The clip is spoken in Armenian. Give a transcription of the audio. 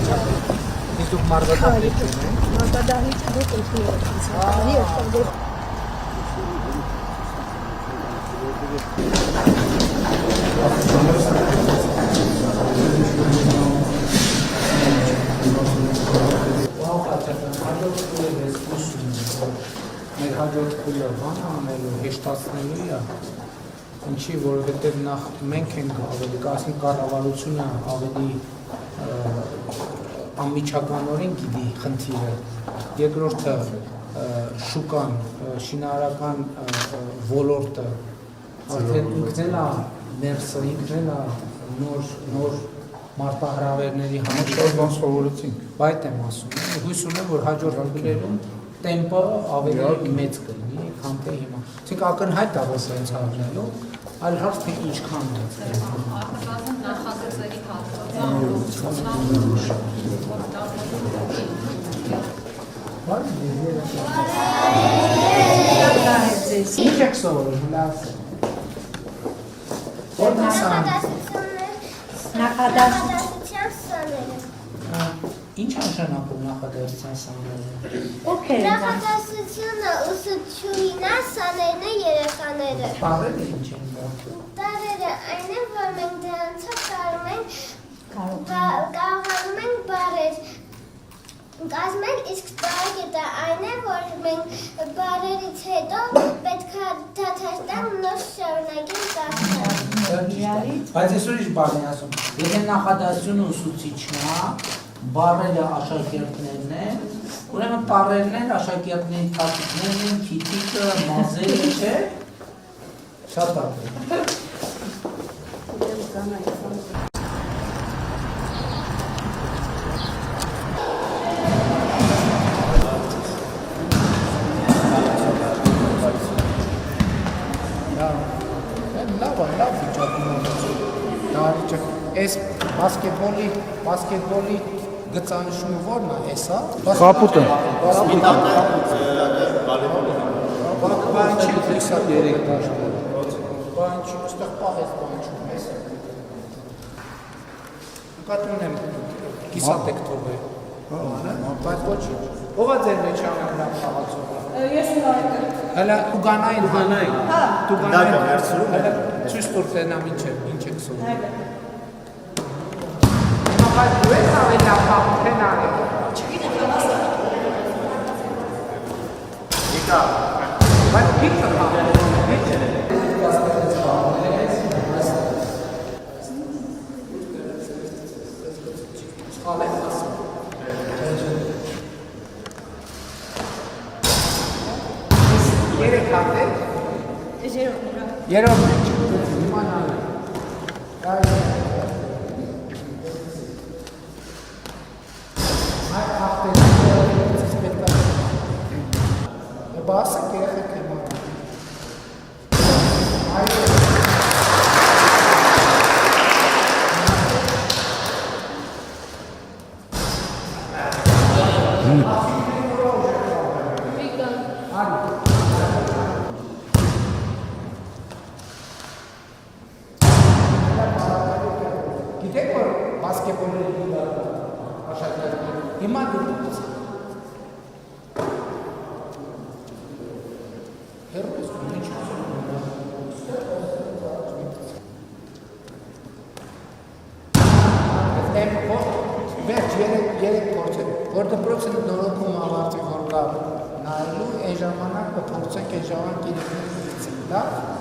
Իսկ դուք մարգադահիճ ունեք։ Մարգադահիճը դուք եք Մեր հաջորդ քույրը բան անելու, հեշտացնելու է, ինչի, որովհետև նախ մենք ենք ավելի, կասի կառավարությունը ավելի անմիջականորեն գիտի խնդիրը, երկրորդը շուկան, շինարարական ոլորտը, արդեն ինքն է ներսը, ինքն է նոր մարտահրավերների համար սովորեցինք։ Բայց եմ ասում, հույս ունեմ, որ հաջորդ քույրերում տեմպը ավելի մեծ կլինի, քան թե հիմա։ Ցինք ակնհայտ է ոնց հենց առնելու, այլ հարց թե ինչքան մեծ է։ Արտադրության նախագծերի հատվածը Ինչ եք սովորում, լավ։ Նախադասության սաները։ Ինչ նշանակում նախադասության սաները։ Նախադասությունը ուսուցչուհին է, սաներն է երեխաները։ Բառերը ինչ են դարձել։ Բառերը այն են, որ մենք դրանցով կարողանում ենք բառեր կազմել, իսկ տարագետը այն է, որ մենք բառերից հետո պետք է դադար տանք նոր շարունակենք դասը։ Բայց այսօր ինչ բառ են ասում։ Եթե նախադասությունը ուսուցիչն է, բառերը աշակերտներն են, ուրեմն տառերն են, աշակերտների տատիկներն են, քիթիկը, մազերը, չէ։ Շատ տարբեր։ Լավ վիճակում է։ Այս բասկետբոլի գծանշումը ո՞րն է, էսա։ Խապուտը։ Բան չի լույսա 3 դաշտը։ Բան չի, այստեղ պահես բան չում ես։ Նկատում եմ կիսատեք թողը։ Բայց ոչինչ։ Ո՞վ է ձեր մեջ ամենալավ խաղացողը։ Ես նայեք։ Հələ Տուգանային։ Հա։ Տուգանային վերցրու։ Հələ ցույց տուր տենամ ինչ եք սովորում։ Բայց դու ես ավելի լավ խաղացող արել։ Չգիտեմ, հավասար։ Եկա։ Բայց քիչը խաղել է։ Երեք հատել։ Երով մեջ։ Հիմա նայեք։ Այդ հաղթելը պետք է։ Բասը երեխեք եմ անում։ Գիտեք որ բասկետբոլի աշակերտներ հիմա դուք հերոս ինչ տեմպո վերջ երեք փորձել որ դպրոցը նորոգում ավարտի որ կա նայելու այն ժամանակ կփորձենք այն ժամանակ իրենք լավ